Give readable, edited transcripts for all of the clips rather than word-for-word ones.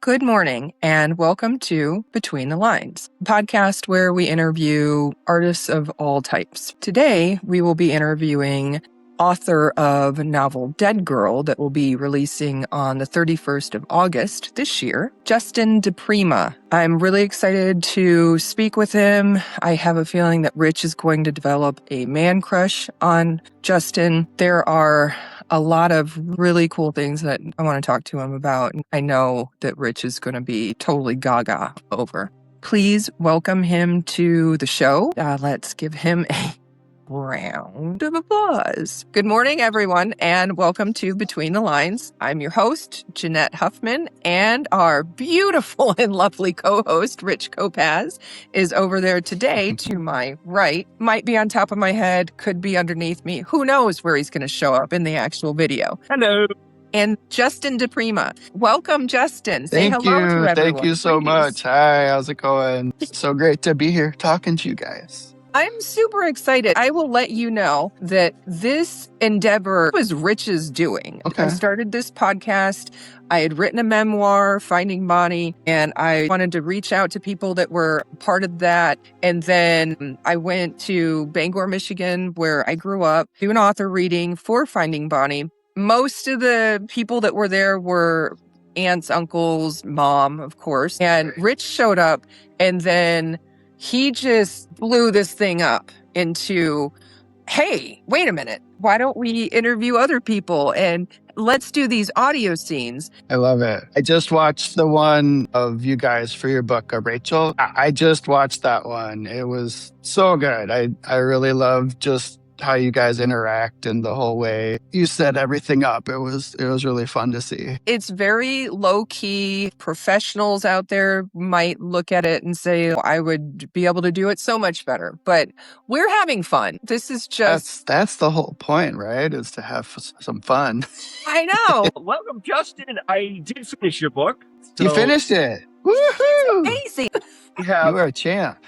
Good morning, and welcome to Between the Lines, a podcast where we interview artists of all types. Today, we will be interviewing author of novel Dead Girl that will be releasing on the 31st of August this year, Justin DiPrima. I'm really excited to speak with him. I have a feeling that Rich is going to develop a man crush on Justin. There are a lot of really cool things that I want to talk to him about. I know that Rich is going to be totally gaga over. Please welcome him to the show. Let's give him a round of applause. Good morning, everyone, and welcome to Between the Lines. I'm your host, Jeanette Huffman, and our beautiful and lovely co-host, Rich Kopaz, is over there today to my right. Might be on top of my head, could be underneath me. Who knows where he's going to show up in the actual video. Hello. And Justin DiPrima. Welcome, Justin. Say hello to everyone. Thank you so much. Hi, how's it going? So great to be here talking to you guys. I'm super excited. I will let you know that this endeavor was Rich's doing. Okay. I started this podcast. I had written a memoir, Finding Bonnie, and I wanted to reach out to people that were part of that. And then I went to Bangor, Michigan, where I grew up, do an author reading for Finding Bonnie. Most of the people that were there were aunts, uncles, mom, of course. And Rich showed up, and then he just blew this thing up into, hey, wait a minute. Why don't we interview other people and let's do these audio scenes? I love it. I just watched the one of you guys for your book, Rachel. I just watched that one. It was so good. I really loved just how you guys interact and the whole way you set everything up. It was really fun to see. It's very low key. Professionals out there might look at it and say, I would be able to do it so much better, but we're having fun. This is just... That's the whole point, right? Is to have some fun. I know. Welcome, Justin. I did finish your book. So You finished it. Woohoo! Amazing. You are a champ.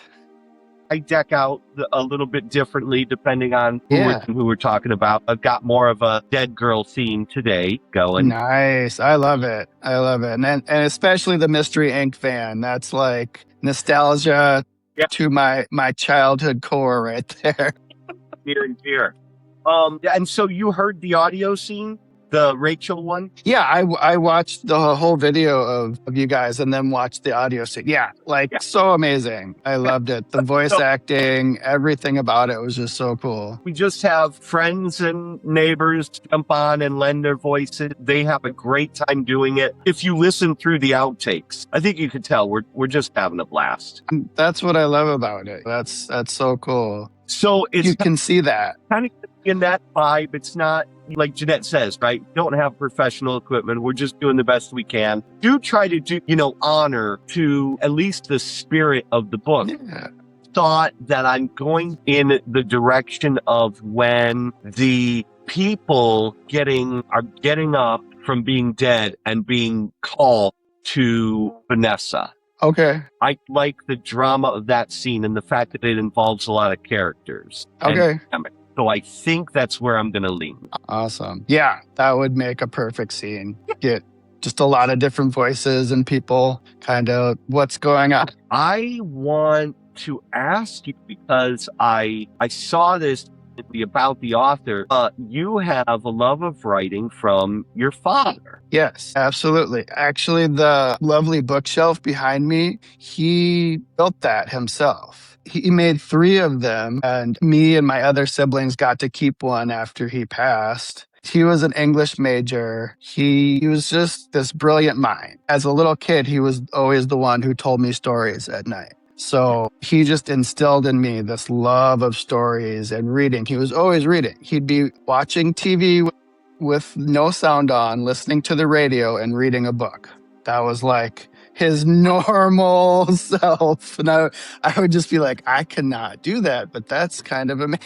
I deck out a little bit differently depending on who we're talking about. I've got more of a Dead Girl theme today going. Nice. I love it. And especially the Mystery Inc. fan. That's like nostalgia to my childhood core right there. Near and dear. And so you heard the audio scene? The Rachel one? Yeah, I watched the whole video of you guys and then watched the audio scene. Yeah, so amazing. I loved it. The voice acting, everything about it was just so cool. We just have friends and neighbors jump on and lend their voices. They have a great time doing it. If you listen through the outtakes, I think you can tell we're just having a blast. That's what I love about it. That's so cool. So you can see that. Kind of in that vibe. It's not like Jeanette says, right? We don't have professional equipment. We're just doing the best we can. Do try to do, honor to at least the spirit of the book. Yeah. Thought that I'm going in the direction of when the people are getting up from being dead and being called to Vanessa. Okay. I like the drama of that scene and the fact that it involves a lot of characters. Okay. So I think that's where I'm going to lean. Awesome. Yeah, that would make a perfect scene. Get just a lot of different voices and people kind of what's going on. I want to ask you because I saw this about the author. You have a love of writing from your father. Yes, absolutely. Actually, the lovely bookshelf behind me, he built that himself. He made 3 of them, and me and my other siblings got to keep one after he passed. He was an English major. He was just this brilliant mind. As a little kid, he was always the one who told me stories at night. So he just instilled in me this love of stories and reading. He was always reading. He'd be watching TV with no sound on, listening to the radio and reading a book. That was like his normal self. And I would just be like, I cannot do that, but that's kind of amazing.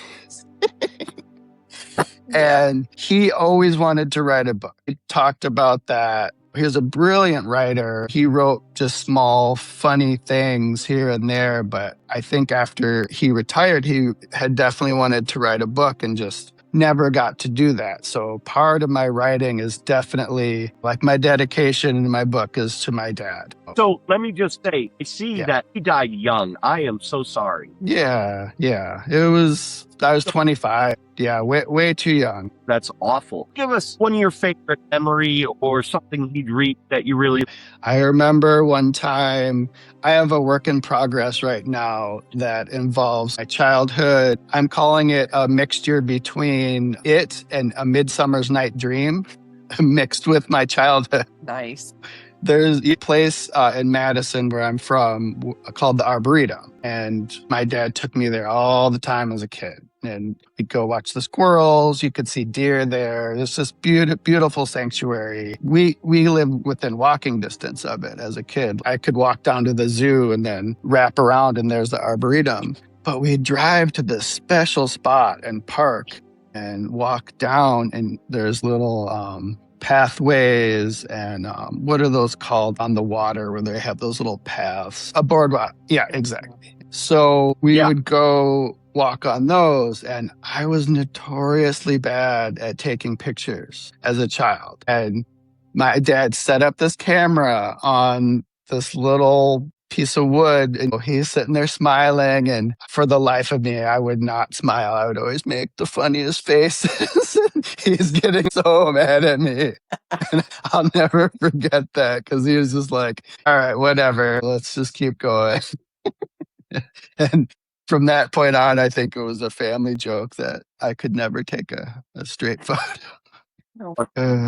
And he always wanted to write a book. He talked about that. He was a brilliant writer. He wrote just small, funny things here and there. But I think after he retired, he had definitely wanted to write a book and just never got to do that. So part of my writing is definitely like my dedication in my book is to my dad. So let me just say, I see that he died young. I am so sorry. Yeah. I was 25. Yeah, way too young. That's awful. Give us one of your favorite memory or something he'd read that you really... I remember one time, I have a work in progress right now that involves my childhood. I'm calling it a mixture between it and A Midsummer's Night Dream mixed with my childhood. Nice. There's a place in Madison where I'm from called the Arboretum. And my dad took me there all the time as a kid. And we'd go watch the squirrels. You could see deer there. There's this beautiful sanctuary. We lived within walking distance of it as a kid. I could walk down to the zoo and then wrap around and there's the Arboretum. But we'd drive to this special spot and park and walk down and there's little pathways and what are those called on the water where they have those little paths? A boardwalk. Yeah, exactly. So we would go walk on those, and I was notoriously bad at taking pictures as a child. And my dad set up this camera on this little piece of wood, and he's sitting there smiling, and for the life of me, I would not smile. I would always make the funniest faces. He's getting so mad at me. And I'll never forget that because he was just like, all right, whatever, let's just keep going. And from that point on, I think it was a family joke that I could never take a straight photo.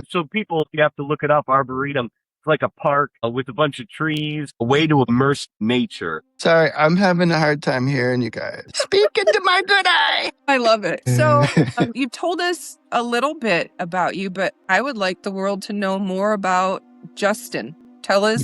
So people, you have to look it up, Arboretum. It's like a park with a bunch of trees, a way to immerse nature. Sorry, I'm having a hard time hearing you guys. Speak into my good eye. I love it. So you've told us a little bit about you, but I would like the world to know more about Justin. Tell us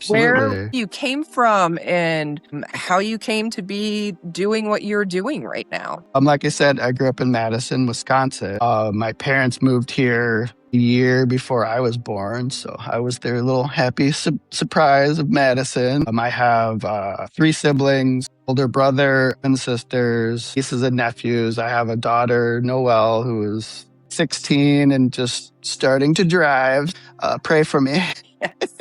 where you came from and how you came to be doing what you're doing right now. Like I said, I grew up in Madison, Wisconsin. My parents moved here a year before I was born, so I was their little happy surprise of Madison. I have 3 siblings, older brother and sisters, nieces and nephews. I have a daughter, Noelle, who is 16 and just starting to drive. Pray for me. Yes.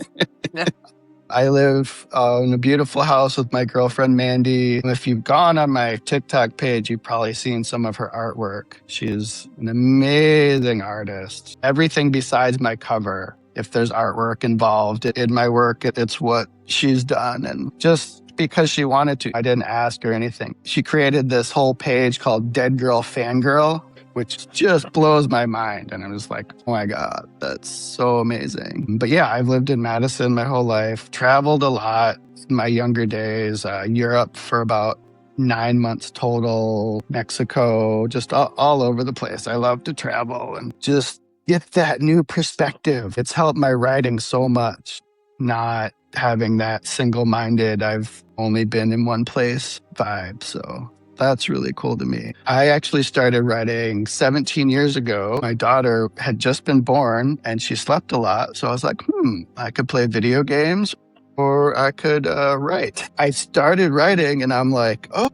I live in a beautiful house with my girlfriend, Mandy. If you've gone on my TikTok page, you've probably seen some of her artwork. She's an amazing artist. Everything besides my cover, if there's artwork involved in my work, it's what she's done. And just because she wanted to, I didn't ask or anything. She created this whole page called Dead Girl Fangirl, which just blows my mind. And I'm just like, oh my God, that's so amazing. But yeah, I've lived in Madison my whole life, traveled a lot in my younger days, Europe for about 9 months total, Mexico, just all over the place. I love to travel and just get that new perspective. It's helped my writing so much, not having that single-minded, I've only been in one place vibe. So that's really cool to me. I actually started writing 17 years ago. My daughter had just been born and she slept a lot. So I was like, I could play video games or I could write. I started writing and I'm like, oh,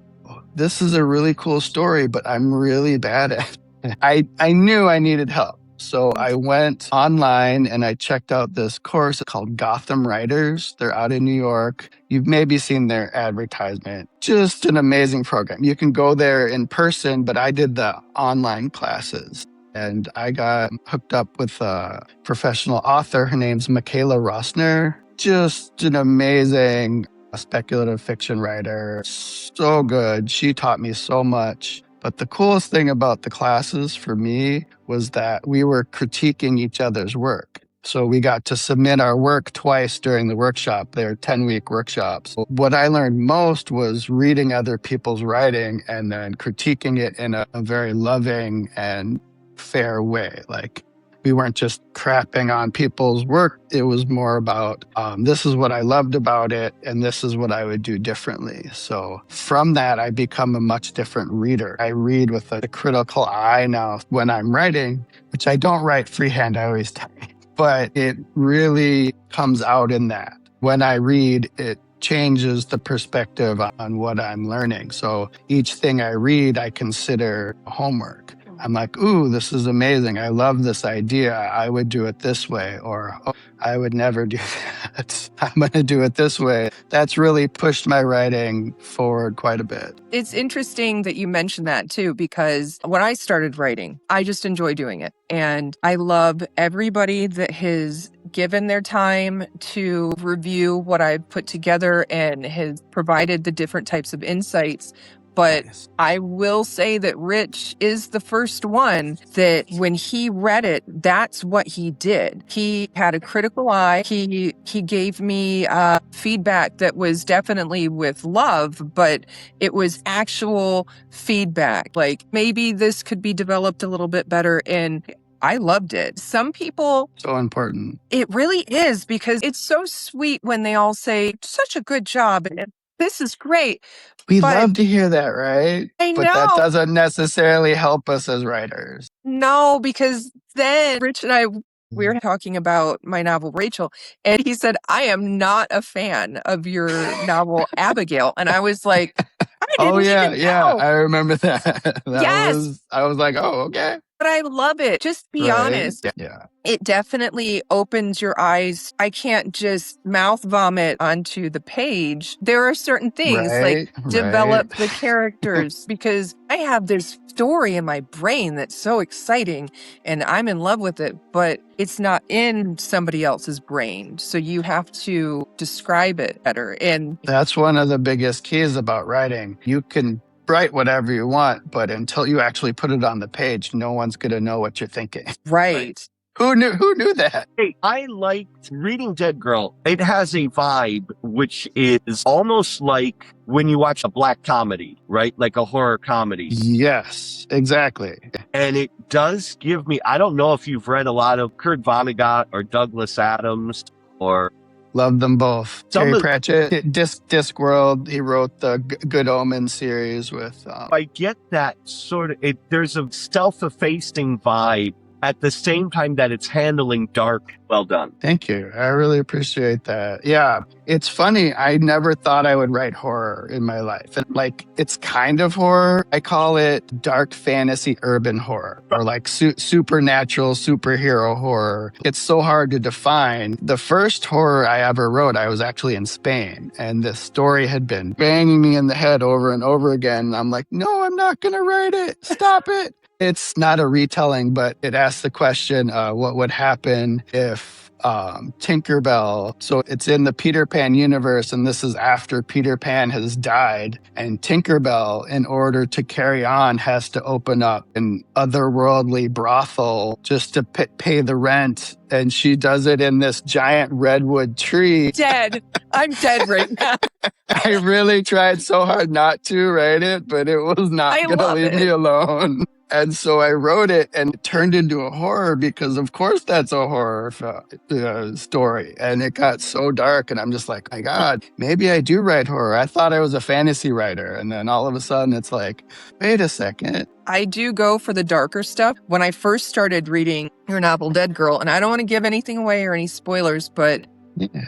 this is a really cool story, but I'm really bad at it. I knew I needed help. So I went online and I checked out this course called Gotham Writers. They're out in New York. You've maybe seen their advertisement. Just an amazing program. You can go there in person, but I did the online classes. And I got hooked up with a professional author. Her name's Michaela Rossner. Just an amazing speculative fiction writer. So good. She taught me so much. But the coolest thing about the classes for me was that we were critiquing each other's work. So we got to submit our work twice during the workshop. They're 10-week workshops. What I learned most was reading other people's writing and then critiquing it in a very loving and fair way. Like, we weren't just crapping on people's work. It was more about, this is what I loved about it, and this is what I would do differently. So from that, I become a much different reader. I read with a critical eye now when I'm writing, which I don't write freehand, I always type. But it really comes out in that. When I read, it changes the perspective on what I'm learning. So each thing I read, I consider homework. I'm like, ooh, this is amazing. I love this idea. I would do it this way, or oh, I would never do that. I'm going to do it this way. That's really pushed my writing forward quite a bit. It's interesting that you mentioned that too, because when I started writing, I just enjoy doing it. And I love everybody that has given their time to review what I've put together and has provided the different types of insights. But Nice. I will say that Rich is the first one that when he read it, that's what he did. He had a critical eye. He gave me feedback that was definitely with love, but it was actual feedback. Like, maybe this could be developed a little bit better. And I loved it. Some people, So important. it really is, because it's so sweet when they all say, such a good job. And this is great. We But love to hear that, right? I But that know. doesn't necessarily help us as writers. No, because then Rich and I, we were talking about my novel, Rachel, and he said, I am not a fan of your novel, Abigail. And I was like, I Oh didn't yeah, even yeah. know. I remember that. Yes, I was like, oh, okay. but I love it. Just be Right. honest. Yeah. It definitely opens your eyes. I can't just mouth vomit onto the page. There are certain things like Right. develop the characters, because I have this story in my brain that's so exciting and I'm in love with it, but it's not in somebody else's brain. So you have to describe it better. And That's one of the biggest keys about writing. You can write whatever you want, but until you actually put it on the page, no one's going to know what you're thinking. right. Who knew that? Hey, I liked reading Dead Girl. It has a vibe which is almost like when you watch a black comedy, right? Like a horror comedy. Yes, exactly. And it does give me, I don't know if you've read a lot of Kurt Vonnegut or Douglas Adams or Love them both. Some Terry of- Pratchett, Discworld. He wrote the Good Omen series with. I get that sort of, there's a self-effacing vibe at the same time that it's handling dark. Well done. Thank you. I really appreciate that. Yeah. It's funny. I never thought I would write horror in my life. And like, it's kind of horror. I call it dark fantasy urban horror, or like supernatural superhero horror. It's so hard to define. The first horror I ever wrote, I was actually in Spain, and this story had been banging me in the head over and over again. And I'm like, no, I'm not going to write it. Stop it. It's not a retelling, but it asks the question, what would happen if Tinkerbell, so it's in the Peter Pan universe, and this is after Peter Pan has died, and Tinkerbell, in order to carry on, has to open up an otherworldly brothel just to pay the rent, and she does it in this giant redwood tree. Dead. I'm dead right now. I really tried so hard not to write it, but it was not going to leave me alone. And so I wrote it, and it turned into a horror because, of course, that's a horror story. And it got so dark, and I'm just like, my God, maybe I do write horror. I thought I was a fantasy writer. And then all of a sudden, it's like, wait a second. I do go for the darker stuff. When I first started reading your novel, Dead Girl, and I don't want to give anything away or any spoilers, but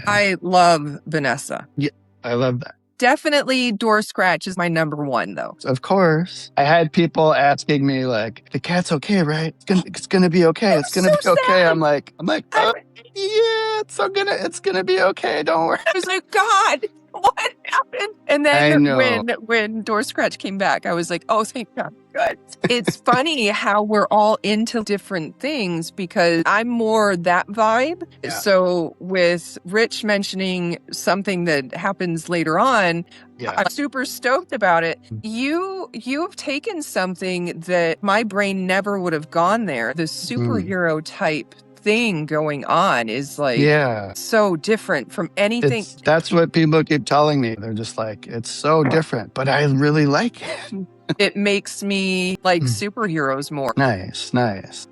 I love Vanessa. Yeah, I love that. Definitely Door Scratch is my number one, though. Of course. I had people asking me, like, the cat's okay, right? It's gonna be okay. It's gonna be okay. Sad. I'm like, yeah, it's gonna be okay. Don't worry. I was like, God, what happened? And then when Door Scratch came back, I was like, oh, thank God. Good. It's funny how we're all into different things, because I'm more that vibe. Yeah. So with Rich mentioning something that happens later on, I'm super stoked about it. You've taken something that my brain never would have gone there. The superhero type thing going on is like so different from anything. That's what people keep telling me. They're just like, it's so different, but I really like it. It makes me like superheroes more. Nice.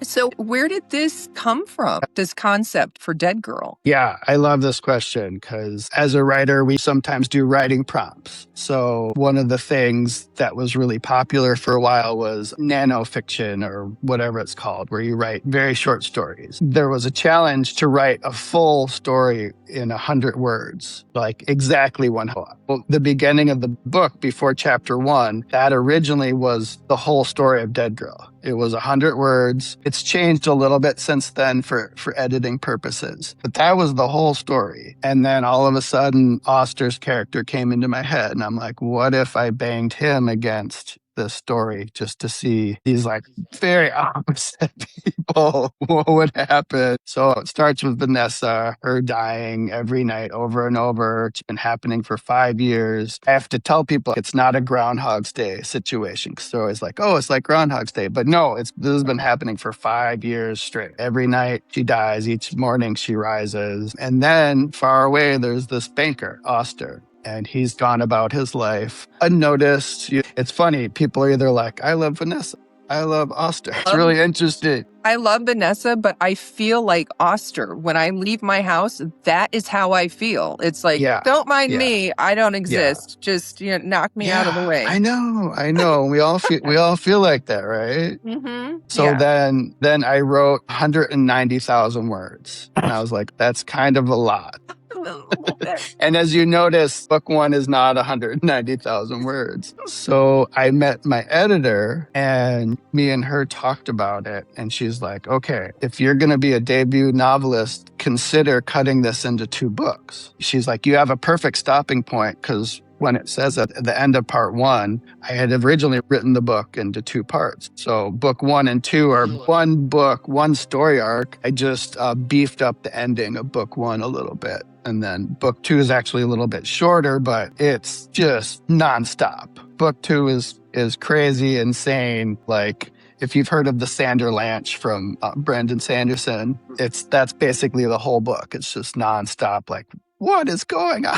So where did this come from, this concept for Dead Girl? Yeah, I love this question because as a writer, we sometimes do writing prompts. So one of the things that was really popular for a while was nanofiction, or whatever it's called, where you write very short stories. There was a challenge to write a full story in 100 words, like exactly one. Well, the beginning of the book, before chapter 1, that original originally was the whole story of Dead Girl. It was 100 words. It's changed a little bit since then for editing purposes. But that was the whole story. And then all of a sudden, Oster's character came into my head. And I'm like, what if I banged him against this story just to see these like very opposite people? What would happen? So it starts with Vanessa, her dying every night over and over. It's been happening for 5 years. I have to tell people it's not a Groundhog's Day situation, because they're always like, oh, it's like Groundhog's Day. But no, this has been happening for 5 years straight. Every night she dies, each morning she rises. And then far away, there's this banker, Oster. And he's gone about his life unnoticed. It's funny. People are either like, I love Vanessa, I love Oster. It's really interesting. I love Vanessa, but I feel like Oster. When I leave my house, that is how I feel. It's like, don't mind me. I don't exist. Just knock me out of the way. I know. We all feel like that, right? Mm-hmm. So then I wrote 190,000 words. And I was like, that's kind of a lot. And as you notice, book 1 is not 190,000 words. So I met my editor and me and her talked about it. And she's like, okay, if you're going to be a debut novelist, consider cutting this into 2 books. She's like, you have a perfect stopping point, because when it says at the end of part 1, I had originally written the book into 2 parts. So book 1 and 2 are one book, one story arc. I just beefed up the ending of book 1 a little bit. And then book 2 is actually a little bit shorter, but it's just nonstop. Book 2 is crazy, insane. Like, if you've heard of the Sanderlanche from Brandon Sanderson, that's basically the whole book. It's just nonstop. Like, what is going on?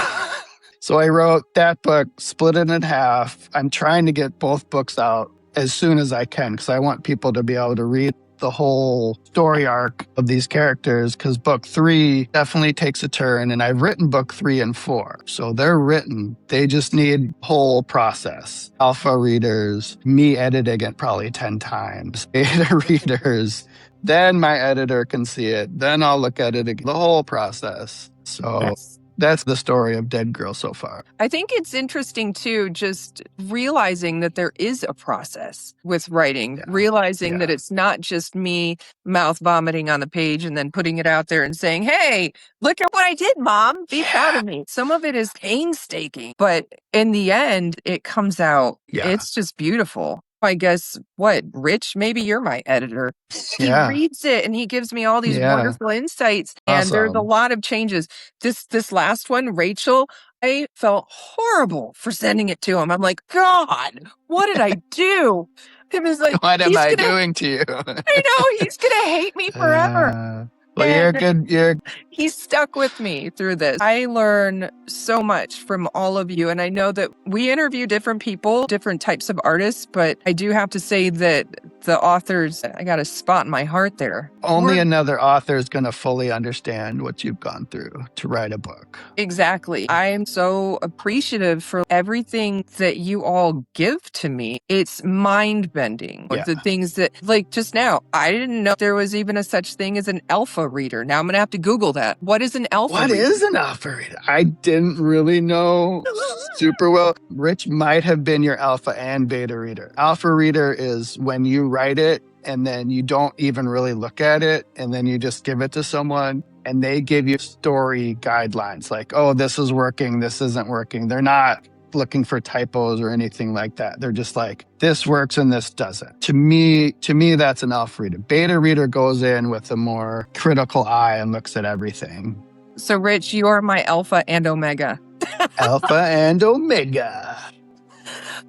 So I wrote that book, split it in half. I'm trying to get both books out as soon as I can, because I want people to be able to read the whole story arc of these characters, because book 3 definitely takes a turn, and I've written book 3 and 4. So they're written. They just need whole process. Alpha readers, me editing it probably 10 times, beta readers, then my editor can see it. Then I'll look at it again, the whole process. So that's the story of Dead Girl so far. I think it's interesting, too, just realizing that there is a process with writing, realizing that it's not just me mouth vomiting on the page and then putting it out there and saying, hey, look at what I did, Mom. Be proud of me. Some of it is painstaking, but in the end, it comes out. It's just beautiful. I guess, Rich, maybe you're my editor. He reads it and he gives me all these wonderful insights. And there's a lot of changes. This last one, Rachel, I felt horrible for sending it to him. I'm like, God, what did I do? It was like, what am I doing to you? I know, he's going to hate me forever. Well, you're good. He's stuck with me through this. I learn so much from all of you. And I know that we interview different people, different types of artists, but I do have to say that the authors, I got a spot in my heart there. Only another author is going to fully understand what you've gone through to write a book. Exactly. I am so appreciative for everything that you all give to me. It's mind-bending. The things that, like just now, I didn't know there was even a such thing as an alpha reader. Now I'm going to have to Google that. What is an alpha reader? What is an alpha reader? I didn't really know super well. Rich might have been your alpha and beta reader. Alpha reader is when you write it and then you don't even really look at it, and then you just give it to someone and they give you story guidelines like, oh, this is working, this isn't working. They're not looking for typos or anything like that. They're just like, this works and this doesn't. To me, that's an alpha reader. Beta reader goes in with a more critical eye and looks at everything. So, Rich, you are my alpha and omega. Alpha and omega.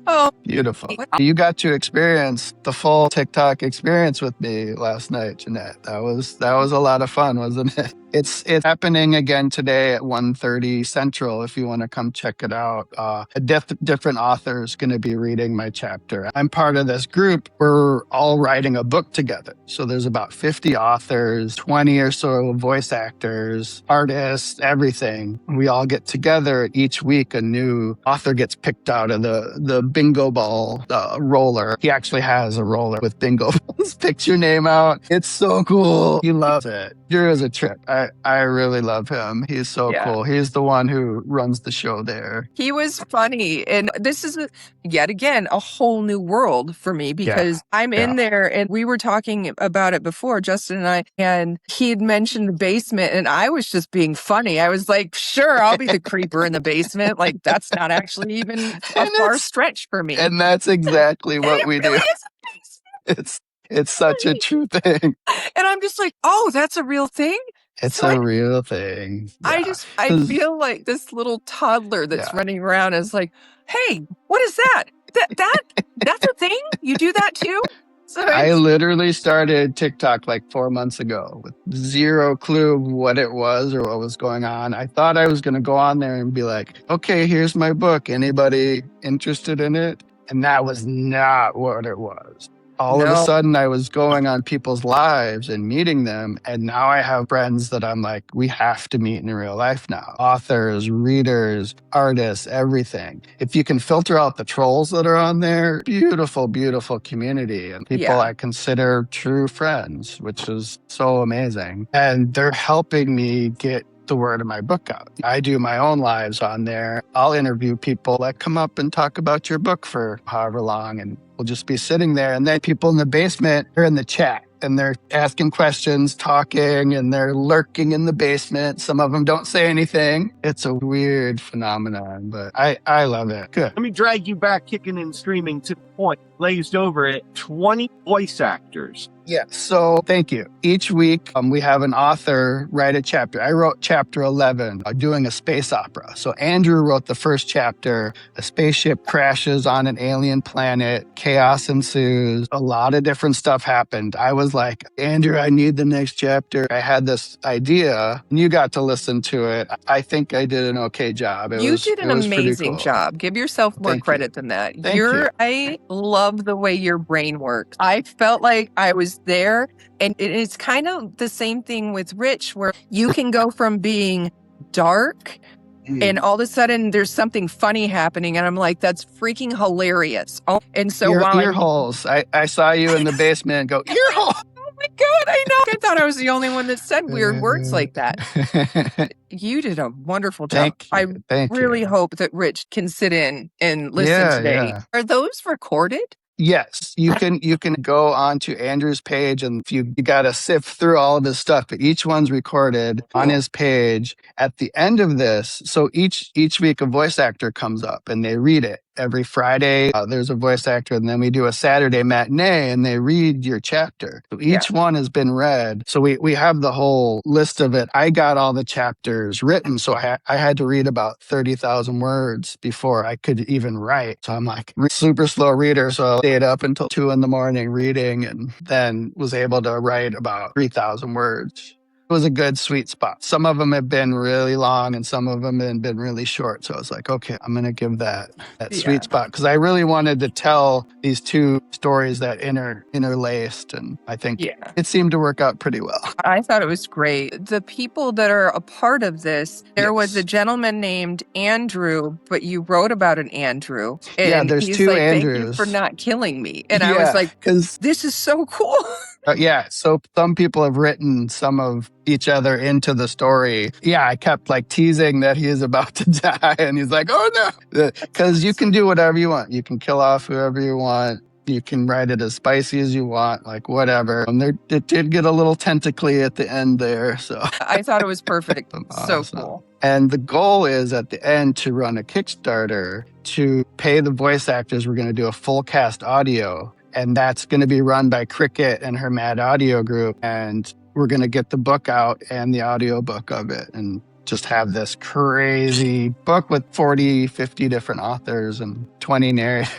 Oh, beautiful. You got to experience the full TikTok experience with me last night, Jeanette. That was a lot of fun, wasn't it? It's happening again today at 1:30 Central if you want to come check it out. A different author is going to be reading my chapter. I'm part of this group. We're all writing a book together. So there's about 50 authors, 20 or so voice actors, artists, everything. We all get together. Each week a new author gets picked out of the bingo ball roller. He actually has a roller with bingo balls. Pick your name out. It's so cool. He loves it. Sure is a trip. I really love him. He's so Yeah. cool. He's the one who runs the show there. He was funny. And this is, yet again, a whole new world for me because I'm in there and we were talking about it before, Justin and I, and he had mentioned the basement and I was just being funny. I was like, sure, I'll be the creeper in the basement. Like, that's not actually even a far stretch for me. And that's exactly what it we really do. is a basement. It's such a true thing. And I'm just like, oh, that's a real thing? It's So a real thing. Yeah. I feel like this little toddler that's running around is like, hey, what is that? That's a thing? You do that too? So I literally started TikTok like 4 months ago with zero clue what it was or what was going on. I thought I was going to go on there and be like, okay, here's my book. Anybody interested in it? And that was not what it was. All of a sudden, I was going on people's lives and meeting them. And now I have friends that I'm like, we have to meet in real life now. Authors, readers, artists, everything. If you can filter out the trolls that are on there, beautiful, beautiful community and people I consider true friends, which is so amazing. And they're helping me get the word of my book out. I do my own lives on there. I'll interview people that come up and talk about your book for however long, and we'll just be sitting there. And then people in the basement are in the chat and they're asking questions, talking, and they're lurking in the basement. Some of them don't say anything. It's a weird phenomenon, but I love it. Good. Let me drag you back kicking and screaming to the point. Glazed over it, 20 voice actors. Yeah. So thank you. Each week, we have an author write a chapter. I wrote chapter 11, doing a space opera. So Andrew wrote the first chapter. A spaceship crashes on an alien planet. Chaos ensues. A lot of different stuff happened. I was like, Andrew, I need the next chapter. I had this idea. And you got to listen to it. I think I did an okay job. You did an amazing job. Give yourself more credit than that. Thank you. I love the way your brain works. I felt like I was there. And it's kind of the same thing with Rich, where you can go from being dark and all of a sudden there's something funny happening. And I'm like, that's freaking hilarious. Oh, and so ear holes. I saw you in the basement and go, ear hole. Oh my God, I know. I thought I was the only one that said weird words like that. You did a wonderful job. I really hope that Rich can sit in and listen today. Yeah. Are those recorded? Yes, you can go onto Andrew's page and you got to sift through all of his stuff, but each one's recorded on his page. At the end of this, so each week a voice actor comes up and they read it. Every Friday, there's a voice actor, and then we do a Saturday matinee, and they read your chapter. So each one has been read. So we have the whole list of it. I got all the chapters written, so I had to read about 30,000 words before I could even write. So I'm like super slow reader, so I stayed up until 2 a.m. reading, and then was able to write about 3,000 words. It was a good sweet spot. Some of them have been really long and some of them have been really short. So I was like, okay, I'm going to give that sweet spot because I really wanted to tell these two stories that interlaced. And I think it seemed to work out pretty well. I thought it was great. The people that are a part of this, there was a gentleman named Andrew, but you wrote about an Andrew. And there's he's two like, Andrews. Thank you for not killing me. And I was like, this is so cool. So some people have written some of each other into the story. Yeah, I kept like teasing that he is about to die. And he's like, oh no. Because you can do whatever you want. You can kill off whoever you want. You can write it as spicy as you want, like whatever. And it did get a little tentacly at the end there. So I thought it was perfect. So cool. And the goal is at the end to run a Kickstarter to pay the voice actors. We're going to do a full cast audio. And that's going to be run by Cricket and her Mad Audio group. And we're going to get the book out and the audio book of it and just have this crazy book with 40, 50 different authors and 20 narrators.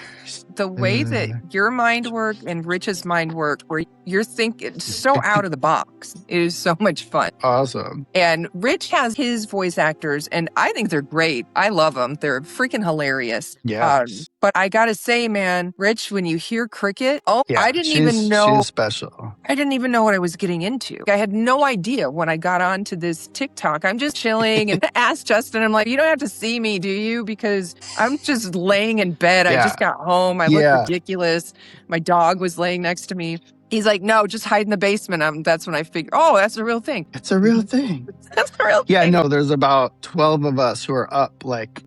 The way that your mind worked and Rich's mind worked, where you're thinking so out of the box, it is so much fun. Awesome. And Rich has his voice actors, and I think they're great. I love them. They're freaking hilarious. Yes. But I gotta say, man, Rich, when you hear Cricket, I didn't even know. She's special. I didn't even know what I was getting into. I had no idea when I got onto this TikTok. I'm just chilling and asked Justin, I'm like, you don't have to see me, do you? Because I'm just laying in bed. I just got home. I look ridiculous. My dog was laying next to me. He's like, no, just hide in the basement. That's when I figured, oh, that's a real thing. It's a real thing. That's a real Yeah, thing. no, there's about 12 of us who are up. Like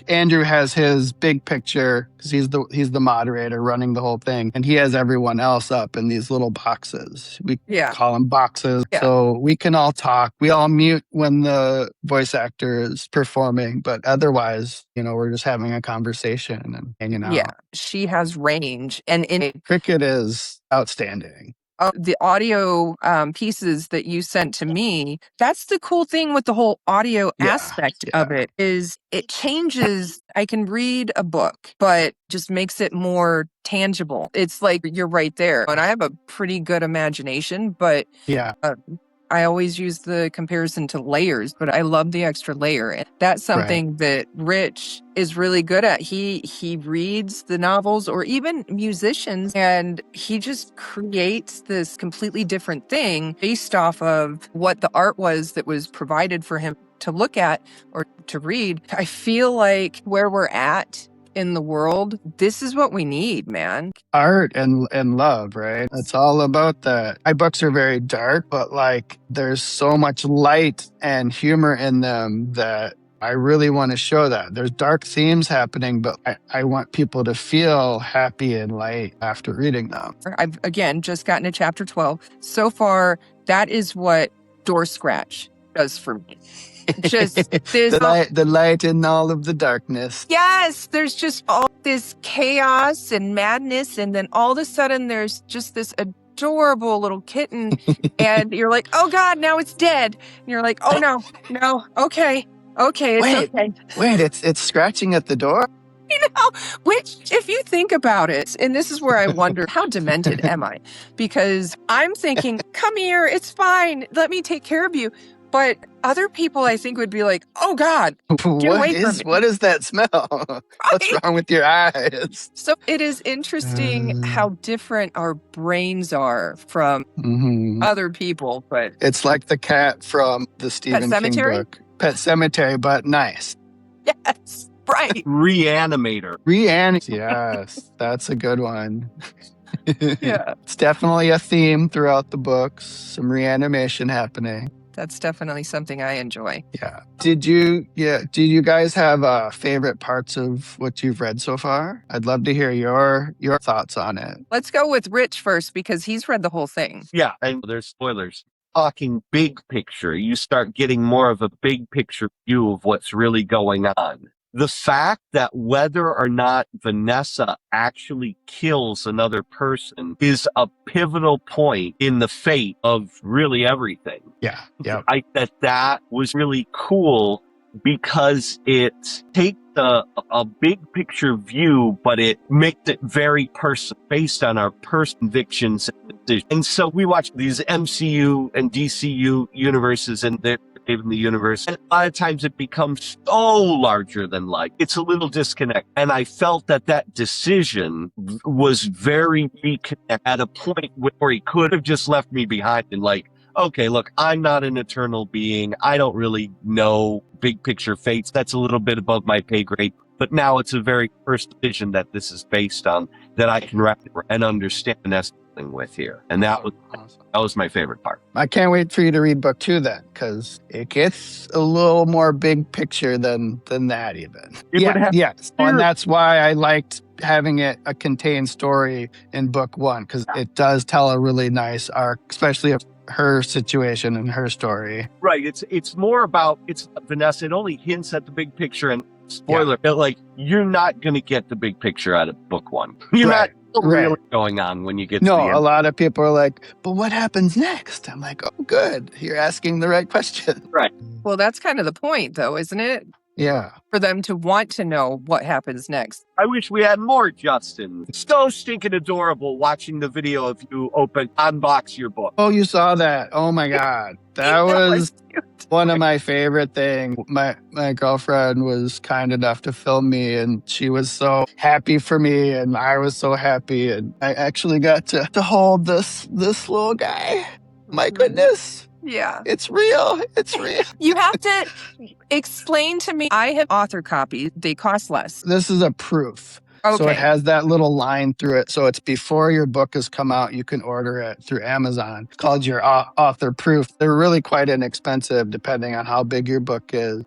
Andrew has his big picture because he's the moderator running the whole thing, and he has everyone else up in these little boxes. We call them boxes, so we can all talk. We all mute when the voice actor is performing, but otherwise, we're just having a conversation and hanging out. Yeah, she has range, and Cricket is outstanding. The audio pieces that you sent to me, that's the cool thing with the whole audio aspect of it, is it changes. I can read a book, but just makes it more tangible. It's like you're right there. And I have a pretty good imagination, but I always use the comparison to layers, but I love the extra layer. And that's something that Rich is really good at. He reads the novels or even musicians, and he just creates this completely different thing based off of what the art was that was provided for him to look at or to read. I feel like where we're at in the world, this is what we need, man. Art and love, right? It's all about that. My books are very dark, but there's so much light and humor in them that I really want to show that. There's dark themes happening, but I want people to feel happy and light after reading them. I've, again, just gotten to chapter 12. So far, that is what Door Scratch does for me. Just the light in all of the darkness. Yes, there's just all this chaos and madness, and then all of a sudden there's just this adorable little kitten, and you're like, oh God, now it's dead. And you're like, oh no, okay, it's okay. Wait, it's scratching at the door? Which, if you think about it, and this is where I wonder, how demented am I? Because I'm thinking, come here, it's fine, let me take care of you. But other people, I think, would be like, oh, God, get away from me. What is that smell? What's wrong with your eyes? So it is interesting how different our brains are from other people. But it's like the cat from the Stephen King book. Pet Sematary, but nice. Yes, right. Reanimator. Yes, that's a good one. Yeah. It's definitely a theme throughout the books. Some reanimation happening. That's definitely something I enjoy. Yeah. Did you guys have favorite parts of what you've read so far? I'd love to hear your thoughts on it. Let's go with Rich first because he's read the whole thing. Yeah, and there's spoilers. Talking big picture, you start getting more of a big picture view of what's really going on. The fact that whether or not Vanessa actually kills another person is a pivotal point in the fate of really everything. Yeah. I thought that was really cool because it takes a big picture view, but it makes it very personal, based on our personal convictions and decisions. And so we watch these MCU and DCU universes, and they're in the universe. And a lot of times it becomes so larger than life. It's a little disconnect. And I felt that decision was very reconnect at a point where he could have just left me behind and okay, look, I'm not an eternal being. I don't really know big picture fates. That's a little bit above my pay grade. But now it's a very first vision that this is based on that I can wrap and understand with here. And that was my favorite part. I can't wait for you to read book 2 then, because it gets a little more big picture than that even. Yes. And that's why I liked having it a contained story in book 1, because it does tell a really nice arc, especially of her situation and her story. Right. It's more about Vanessa. It only hints at the big picture, and spoiler, you're not going to get the big picture out of book 1. You're not really going on when you get to the end. A lot of people are like, but what happens next? I'm like, oh, good. You're asking the right question. Right. Well, that's kind of the point, though, isn't it? Yeah. For them to want to know what happens next. I wish we had more, Justin. So stinking adorable watching the video of you unbox your book. Oh, you saw that? Oh, my God. That was one of my favorite things. My girlfriend was kind enough to film me, and she was so happy for me, and I was so happy. And I actually got to hold this little guy. My goodness. Yeah. It's real. It's real. You have to explain to me. I have author copies. They cost less. This is a proof. So it Okay. has that little line through it. So it's before your book has come out, you can order it through Amazon. It's called your author proof. They're really quite inexpensive depending on how big your book is.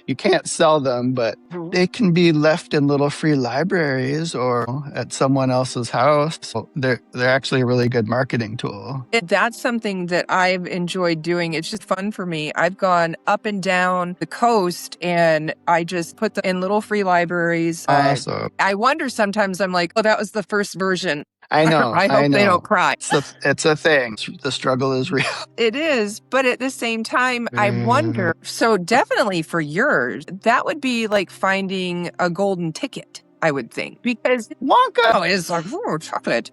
You can't sell them, but they can be left in little free libraries or at someone else's house. So they're actually a really good marketing tool. That's something that I've enjoyed doing. It's just fun for me. I've gone up and down the coast and I just put them in little free libraries. Awesome. I wonder sometimes, I'm like, oh, that was the first version. I know. I hope they don't cry. It's a thing. The struggle is real. It is. But at the same time, I wonder. So definitely for yours, that would be like finding a golden ticket, I would think. Because Wonka is like, oh, chocolate.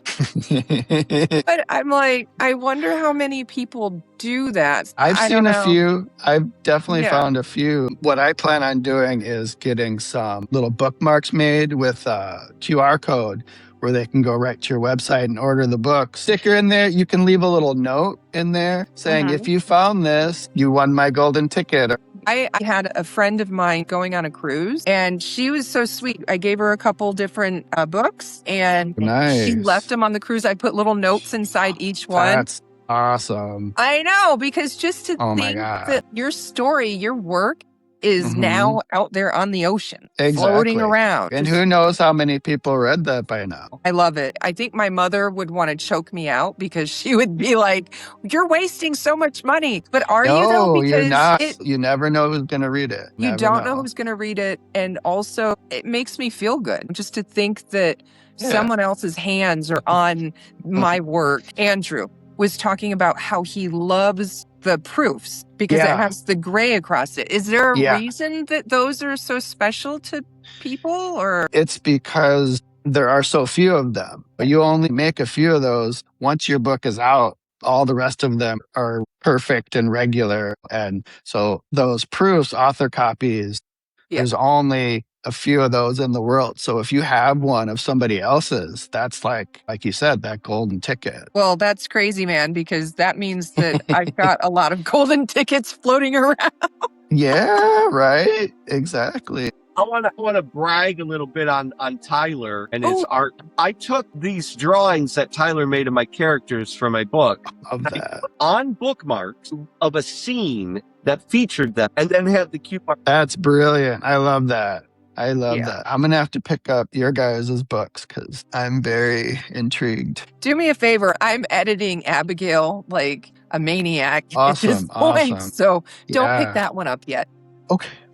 But I'm like, I wonder how many people do that. I've seen a few. I've definitely Yeah. found a few. What I plan on doing is getting some little bookmarks made with a QR code where they can go right to your website and order the book. Sticker in there. You can leave a little note in there saying, if you found this, you won my golden ticket. I had a friend of mine going on a cruise and she was so sweet. I gave her a couple different books and she left them on the cruise. I put little notes inside each one. That's awesome. I know, because just to think that your story, your work is now out there on the ocean, floating around. And who knows how many people read that by now. I love it. I think my mother would want to choke me out because she would be like, you're wasting so much money. But are you though? Because you're not. You never know who's going to read it. You don't know who's going to read it. And also it makes me feel good just to think that someone else's hands are on my work. Andrew was talking about how he loves the proofs because it has the gray across it. Is there a reason that those are so special to people, or? It's because there are so few of them. But you only make a few of those. Once your book is out, all the rest of them are perfect and regular. And so those proofs, author copies, there's only a few of those in the world. So if you have one of somebody else's, that's like you said, that golden ticket. Well, that's crazy, man, because that means that I've got a lot of golden tickets floating around. Yeah, right. Exactly. I want to brag a little bit on Tyler and his art. I took these drawings that Tyler made of my characters for my book on bookmarks of a scene that featured them, and then have the cute mark. That's brilliant. I love that. I love that. I'm going to have to pick up your guys' books because I'm very intrigued. Do me a favor. I'm editing Abigail like a maniac at this point. So don't pick that one up yet.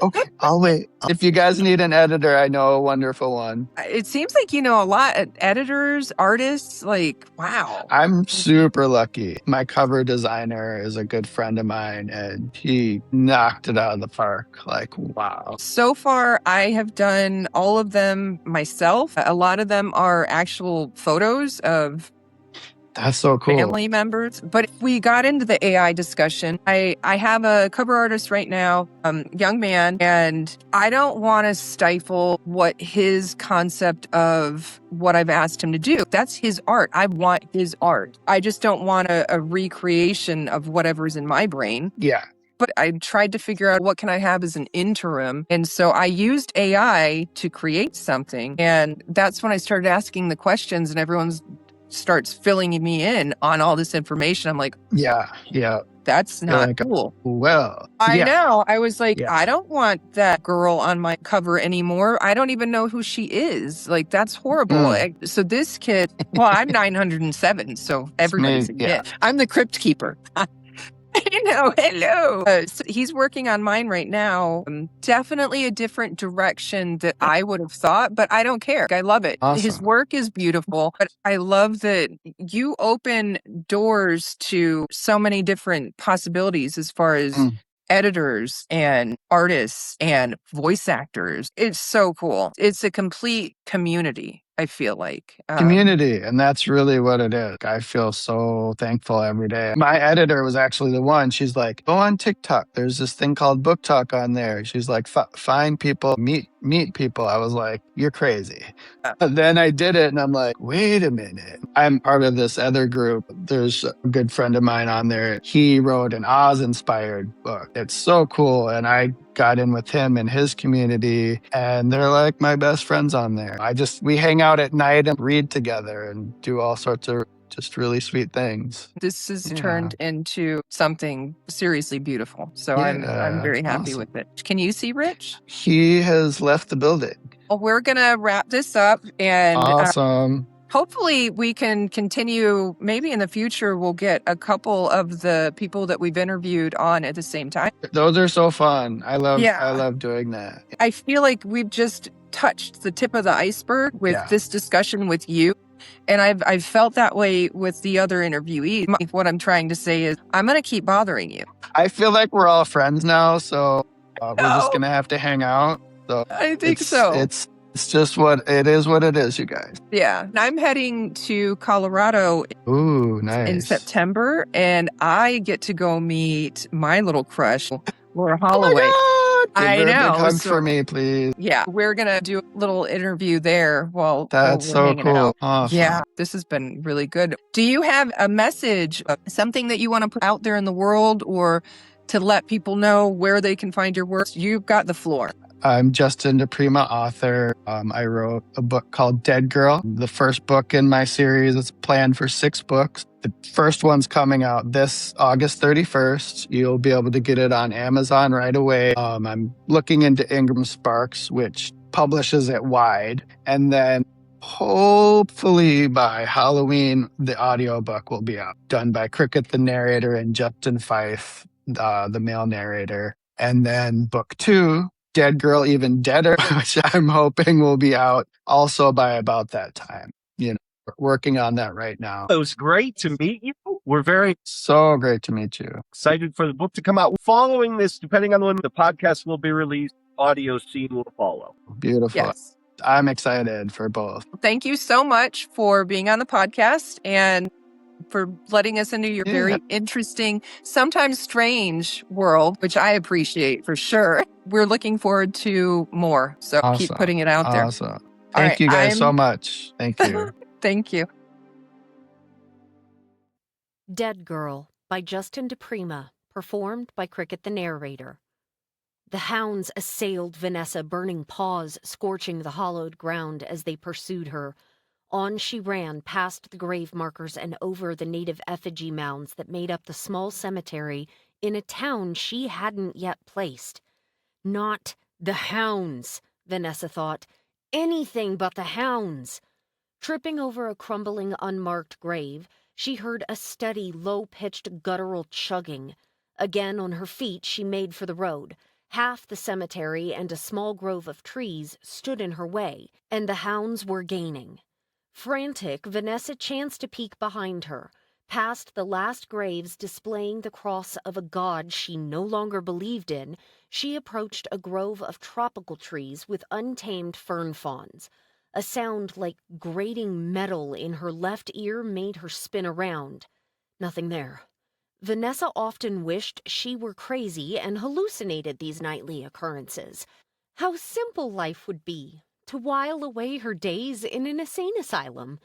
Okay. I'll wait. If you guys need an editor, I know a wonderful one. It seems like you know a lot of editors, artists, like, wow. I'm super lucky. My cover designer is a good friend of mine, and he knocked it out of the park. Like, wow. So far, I have done all of them myself. A lot of them are actual photos of That's so cool. family members. But if we got into the AI discussion, I have a cover artist right now, young man, and I don't want to stifle what his concept of what I've asked him to do. That's his art. I want his art. I just don't want a recreation of whatever's in my brain. Yeah. But I tried to figure out what can I have as an interim. And so I used AI to create something. And that's when I started asking the questions, and everyone's starts filling me in on all this information. I'm like, yeah, that's not cool. Well, I know. I was like, I don't want that girl on my cover anymore. I don't even know who she is. Like, that's horrible. So this kid, well, I'm 907, so everybody's a kid. I'm the crypt keeper. Hello. So he's working on mine right now. Definitely a different direction that I would have thought, but I don't care. I love it. Awesome. His work is beautiful, but I love that you open doors to so many different possibilities as far as editors and artists and voice actors. It's so cool. It's a complete community, I feel like. Community, and that's really what it is. I feel so thankful every day. My editor was actually the one. She's like, go on TikTok. There's this thing called Book Talk on there. She's like, find people, meet meet people, I was like, you're crazy. Yeah. But then I did it and I'm like, wait a minute. I'm part of this other group. There's a good friend of mine on there. He wrote an Oz inspired book. It's so cool. And I got in with him and his community, and they're like my best friends on there. We hang out at night and read together and do all sorts of just really sweet things. This has Yeah. turned into something seriously beautiful. So I'm Yeah, very happy awesome. with it. Can you see Rich? He has left the building. Well, we're going to wrap this up, and Awesome. hopefully we can continue. Maybe in the future, we'll get a couple of the people that we've interviewed on at the same time. Those are so fun. I Yeah. love doing that. I feel like we've just touched the tip of the iceberg with Yeah. this discussion with you. And I've felt that way with the other interviewees. What I'm trying to say is I'm going to keep bothering you. I feel like we're all friends now, so we're just No. going to have to hang out. So I think so. It's just what it is, you guys. Yeah. I'm heading to Colorado Ooh, nice. in September, and I get to go meet my little crush, Laura Oh Holloway. my God! Give I her a big know. hug So- for me, please. Yeah, we're going to do a little interview there while That's we're so hanging cool. out. Awesome. Yeah, this has been really good. Do you have a message, something that you want to put out there in the world, or to let people know where they can find your work? You've got the floor. I'm Justin DiPrima, author. I wrote a book called Dead Girl, the first book in my series. It's planned for 6 books. The first one's coming out this August 31st. You'll be able to get it on Amazon right away. I'm looking into Ingram Sparks, which publishes it wide. And then hopefully by Halloween, the audiobook will be out, done by Cricket the narrator and Justin Fife, the male narrator. And then book 2, Dead Girl Even Deader, which I'm hoping will be out also by about that time. You know, working on that right now. It was great to meet you. We're very So great to meet you. excited for the book to come out. Following this, depending on when the podcast will be released, audio scene will follow. Beautiful. Yes. I'm excited for both. Thank you so much for being on the podcast and for letting us into your very interesting, sometimes strange world, which I appreciate for sure. We're looking forward to more. So keep putting it out there. Awesome. Thank you guys so much. Thank you. Thank you. Dead Girl by Justin DiPrima, performed by Cricket the narrator. The hounds assailed Vanessa, burning paws scorching the hollowed ground as they pursued her. On she ran, past the grave markers and over the native effigy mounds that made up the small cemetery in a town she hadn't yet placed. Not the hounds, Vanessa thought. Anything but the hounds. Tripping over a crumbling, unmarked grave, she heard a steady, low-pitched guttural chugging. Again on her feet, she made for the road. Half the cemetery and a small grove of trees stood in her way, and the hounds were gaining. Frantic, Vanessa chanced to peek behind her, past the last graves displaying the cross of a god she no longer believed in. She approached a grove of tropical trees with untamed fern fawns. A sound like grating metal in her left ear made her spin around. Nothing there. Vanessa often wished she were crazy and hallucinated these nightly occurrences. How simple life would be to while away her days in an insane asylum.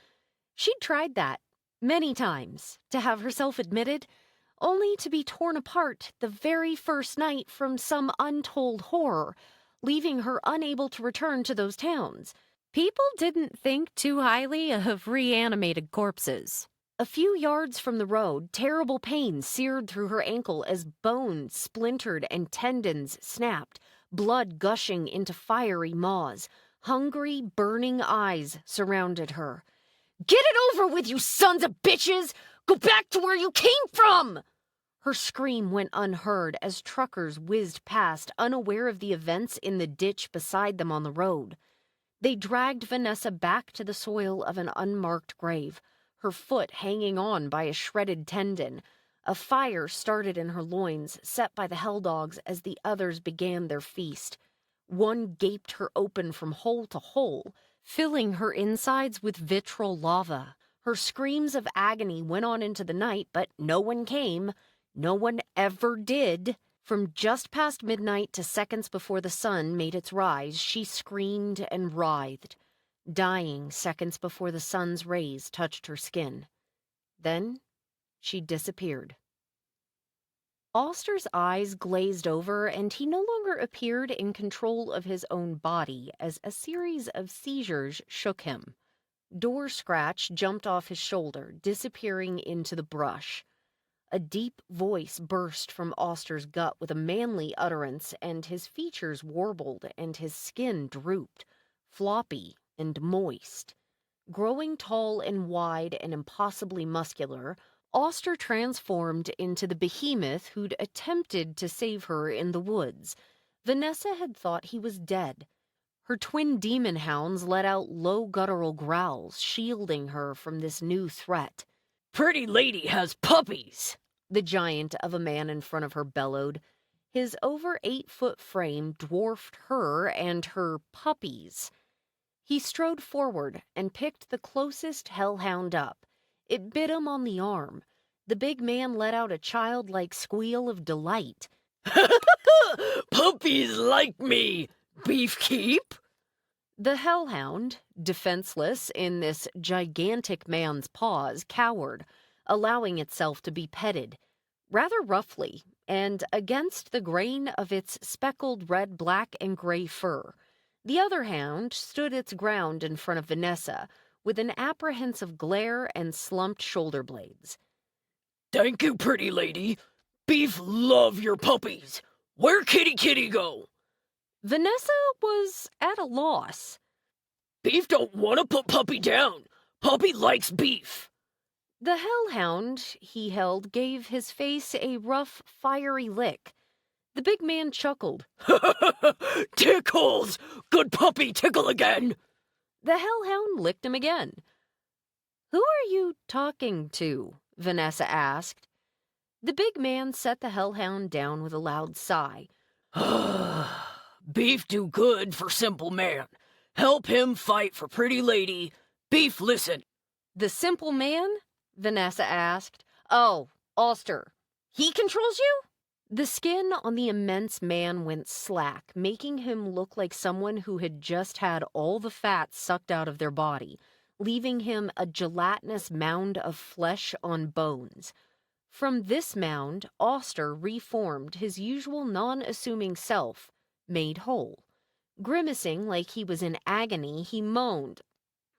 She'd tried that many times, to have herself admitted, only to be torn apart the very first night from some untold horror, leaving her unable to return to those towns. People didn't think too highly of reanimated corpses. A few yards from the road, terrible pain seared through her ankle as bones splintered and tendons snapped, blood gushing into fiery maws. Hungry, burning eyes surrounded her. "Get it over with, you sons of bitches! Go back to where you came from!" Her scream went unheard as truckers whizzed past, unaware of the events in the ditch beside them on the road. They dragged Vanessa back to the soil of an unmarked grave, her foot hanging on by a shredded tendon. A fire started in her loins, set by the hell dogs as the others began their feast. One gaped her open from hole to hole, filling her insides with vitriol lava. Her screams of agony went on into the night, but no one came. No one ever did. From just past midnight to seconds before the sun made its rise, she screamed and writhed, dying seconds before the sun's rays touched her skin. Then she disappeared. Auster's eyes glazed over, and he no longer appeared in control of his own body as a series of seizures shook him. Door Scratch jumped off his shoulder, disappearing into the brush. A deep voice burst from Auster's gut with a manly utterance, and his features warbled and his skin drooped, floppy and moist. Growing tall and wide and impossibly muscular, Auster transformed into the behemoth who'd attempted to save her in the woods. Vanessa had thought he was dead. Her twin demon hounds let out low guttural growls, shielding her from this new threat. "Pretty lady has puppies!" the giant of a man in front of her bellowed. His over 8-foot frame dwarfed her and her puppies. He strode forward and picked the closest hellhound up. It bit him on the arm. The big man let out a childlike squeal of delight. "Puppies like me, Beefkeep!" The hellhound, defenseless in this gigantic man's paws, cowered, allowing itself to be petted, rather roughly, and against the grain of its speckled red, black, and gray fur. The other hound stood its ground in front of Vanessa, with an apprehensive glare and slumped shoulder blades. "Thank you, pretty lady. Beef love your puppies. Where kitty go?" Vanessa was at a loss. "Beef don't want to put puppy down. Puppy likes beef." The hellhound he held gave his face a rough, fiery lick. The big man chuckled. "Tickles! Good puppy tickle again!" The hellhound licked him again. "Who are you talking to?" Vanessa asked. The big man set the hellhound down with a loud sigh. "Beef do good for simple man. Help him fight for pretty lady. Beef listen." "The simple man?" Vanessa asked. "Oh, Auster. He controls you?" The skin on the immense man went slack, making him look like someone who had just had all the fat sucked out of their body, leaving him a gelatinous mound of flesh on bones. From this mound, Auster reformed his usual non-assuming self, made whole. Grimacing like he was in agony, he moaned.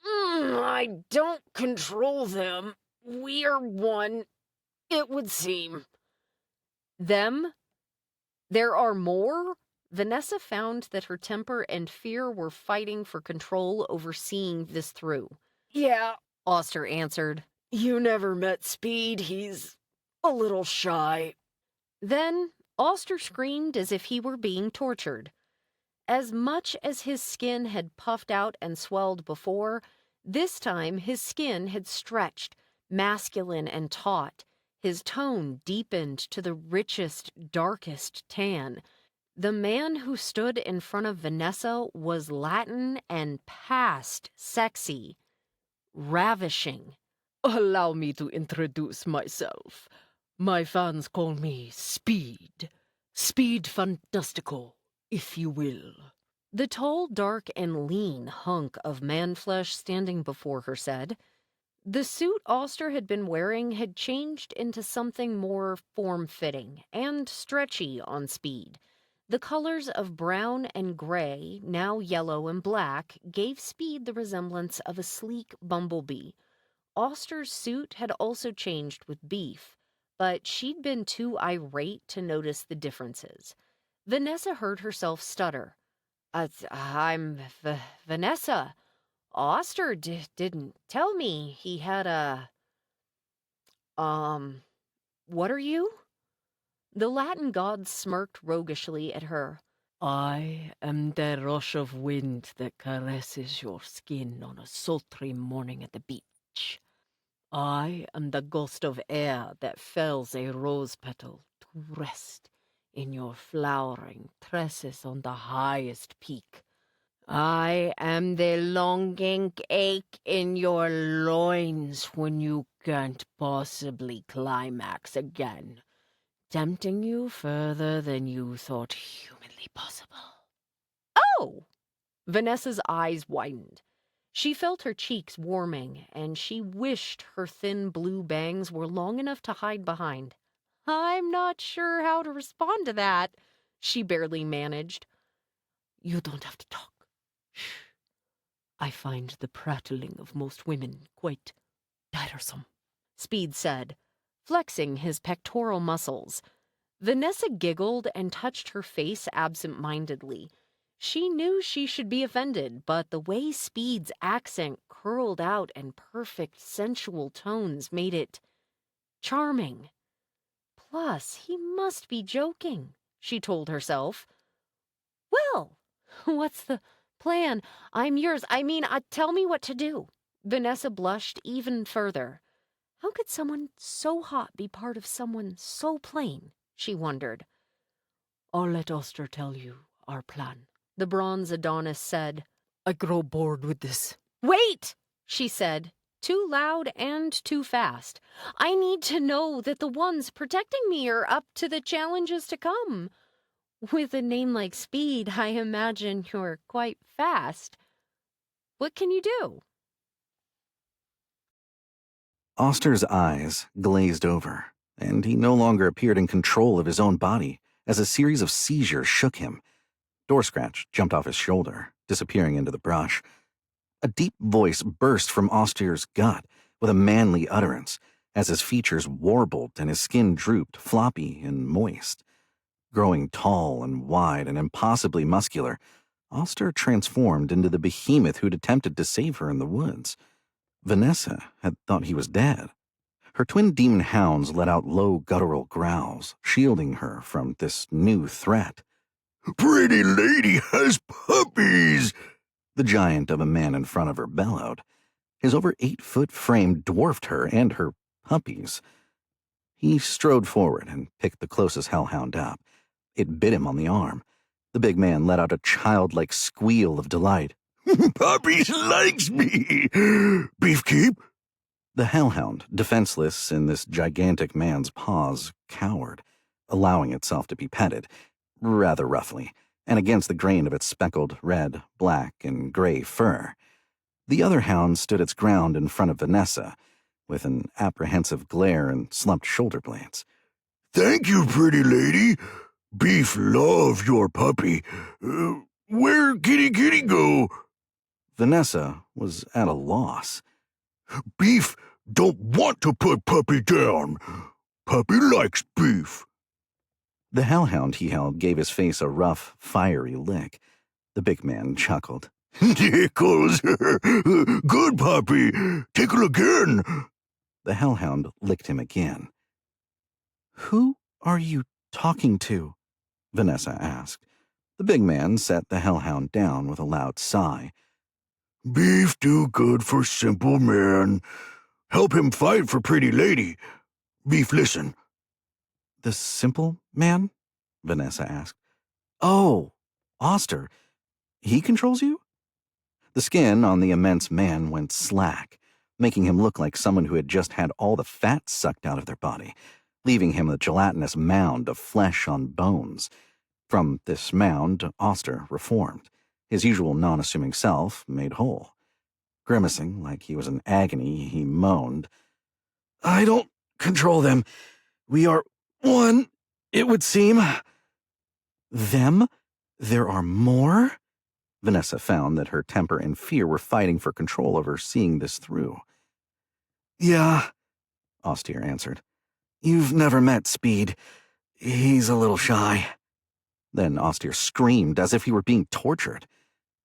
"I don't control them. We're one, it would seem." "Them? There are more?" Vanessa found that her temper and fear were fighting for control over seeing this through. "Yeah," Auster answered. "You never met Speed. He's a little shy." Then Auster screamed as if he were being tortured. As much as his skin had puffed out and swelled before, this time his skin had stretched, masculine and taut. His tone deepened to the richest, darkest tan. The man who stood in front of Vanessa was Latin and past sexy. Ravishing. "Allow me to introduce myself. My fans call me Speed. Speed Fantastico, if you will." The tall, dark, and lean hunk of man-flesh standing before her said. The suit Auster had been wearing had changed into something more form-fitting and stretchy on Speed. The colors of brown and gray, now yellow and black, gave Speed the resemblance of a sleek bumblebee. Auster's suit had also changed with beef, but she'd been too irate to notice the differences. Vanessa heard herself stutter. I'm Vanessa. Auster didn't tell me he had a... What are you?" The Latin god smirked roguishly at her. "I am the rush of wind that caresses your skin on a sultry morning at the beach. I am the gust of air that fells a rose petal to rest in your flowering tresses on the highest peak. I am the longing ache in your loins when you can't possibly climax again. tempting you further than you thought humanly possible. Oh! Vanessa's eyes widened. She felt her cheeks warming, and she wished her thin blue bangs were long enough to hide behind. I'm not sure how to respond to that, she barely managed. You don't have to talk. Shh. I find the prattling of most women quite tiresome, Speed said, flexing his pectoral muscles. Vanessa giggled and touched her face absent-mindedly. She knew she should be offended, but the way Speed's accent curled out in perfect sensual tones made it charming. Plus, he must be joking, she told herself. Well, what's the plan? I'm yours. Tell me what to do. Vanessa blushed even further. How could someone so hot be part of someone so plain? She wondered. I'll let Oster tell you our plan, the bronze Adonis said. I grow bored with this. Wait, she said, too loud and too fast. I need to know that the ones protecting me are up to the challenges to come. With a name like Speed, I imagine you're quite fast. What can you do? Oster's eyes glazed over, and he no longer appeared in control of his own body as a series of seizures shook him. Door Scratch jumped off his shoulder, disappearing into the brush. A deep voice burst from Oster's gut with a manly utterance as his features warbled and his skin drooped, floppy and moist. Growing tall and wide and impossibly muscular, Oster transformed into the behemoth who'd attempted to save her in the woods. Vanessa had thought he was dead. Her twin demon hounds let out low guttural growls, shielding her from this new threat. Pretty lady has puppies, the giant of a man in front of her bellowed. His over 8-foot frame dwarfed her and her puppies. He strode forward and picked the closest hellhound up. It bit him on the arm. The big man let out a childlike squeal of delight. Puppies likes me! Beefkeep? The hellhound, defenseless in this gigantic man's paws, cowered, allowing itself to be petted, rather roughly, and against the grain of its speckled red, black, and gray fur. The other hound stood its ground in front of Vanessa, with an apprehensive glare and slumped shoulder blades. Thank you, pretty lady. Beef love your puppy. Where kitty go? Vanessa was at a loss. Beef don't want to put puppy down. Puppy likes beef. The hellhound he held gave his face a rough, fiery lick. The big man chuckled. Tickles. Good puppy. Tickle again. The hellhound licked him again. Who are you talking to? Vanessa asked. The big man set the hellhound down with a loud sigh. Beef do good for simple man. Help him fight for pretty lady. Beef listen. The simple man? Vanessa asked. Oh, Oster. He controls you? The skin on the immense man went slack, making him look like someone who had just had all the fat sucked out of their body, leaving him a gelatinous mound of flesh on bones. From this mound, Oster reformed, his usual non-assuming self made whole. Grimacing like he was in agony, he moaned, I don't control them. We are one, it would seem. Them? There are more? Vanessa found that her temper and fear were fighting for control over seeing this through. Yeah, Oster answered. You've never met Speed. He's a little shy. Then Oster screamed as if he were being tortured.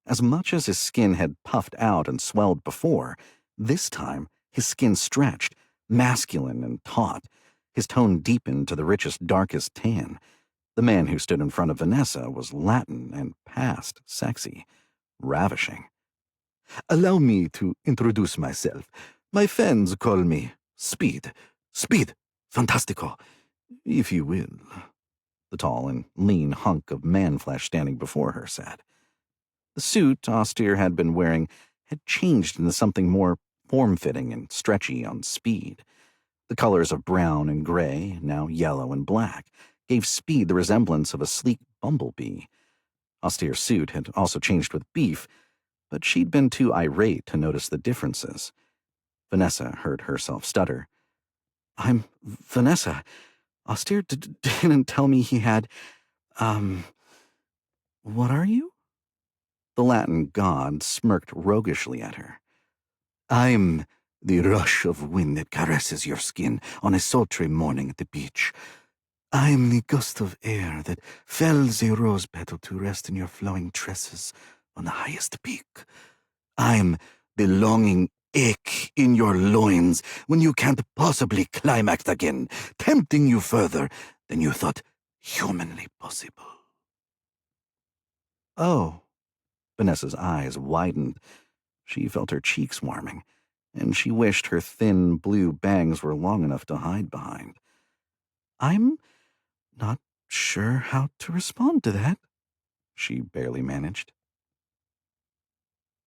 As much as his skin had puffed out and swelled before, this time his skin stretched, masculine and taut. His tone deepened to the richest, darkest tan. The man who stood in front of Vanessa was Latin and past sexy, ravishing. Allow me to introduce myself. My fans call me Speed. Speed, fantastico, if you will. The tall and lean hunk of man-flesh standing before her said. The suit Oster had been wearing had changed into something more form-fitting and stretchy on Speed. The colors of brown and gray, now yellow and black, gave Speed the resemblance of a sleek bumblebee. Austere's suit had also changed with beef, but she'd been too irate to notice the differences. Vanessa heard herself stutter. "I'm Vanessa. Austere didn't tell me he had, what are you?" The Latin god smirked roguishly at her. "I'm the rush of wind that caresses your skin on a sultry morning at the beach. I'm the gust of air that fells a rose petal to rest in your flowing tresses on the highest peak. I'm the longing ache in your loins when you can't possibly climax again, tempting you further than you thought humanly possible." "Oh." Vanessa's eyes widened. She felt her cheeks warming, and she wished her thin blue bangs were long enough to hide behind. "I'm not sure how to respond to that," she barely managed.